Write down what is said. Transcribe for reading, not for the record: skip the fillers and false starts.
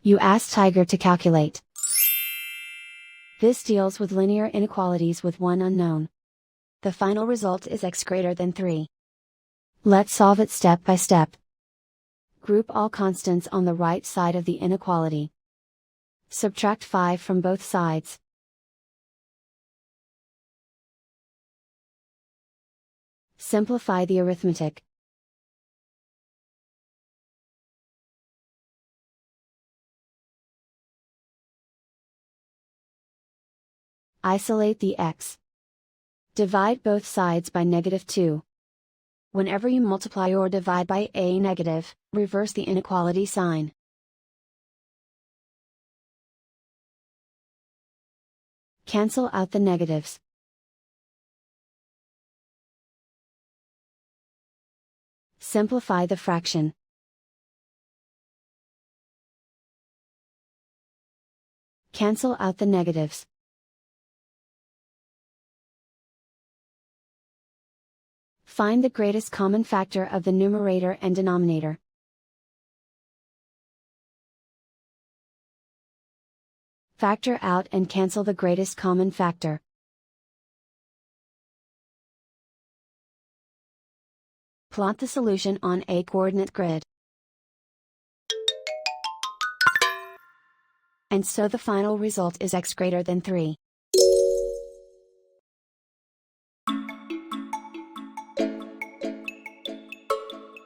You ask Tiger to calculate. This deals with linear inequalities with one unknown. The final result is x greater than 3. Let's solve it step by step. Group all constants on the right side of the inequality. Subtract 5 from both sides. Simplify the arithmetic. Isolate the x. Divide both sides by -2. Whenever you multiply or divide by a negative, reverse the inequality sign. Cancel out the negatives. Simplify the fraction. Cancel out the negatives. Find the greatest common factor of the numerator and denominator. Factor out and cancel the greatest common factor. Plot the solution on a coordinate grid. And so the final result is x greater than 3.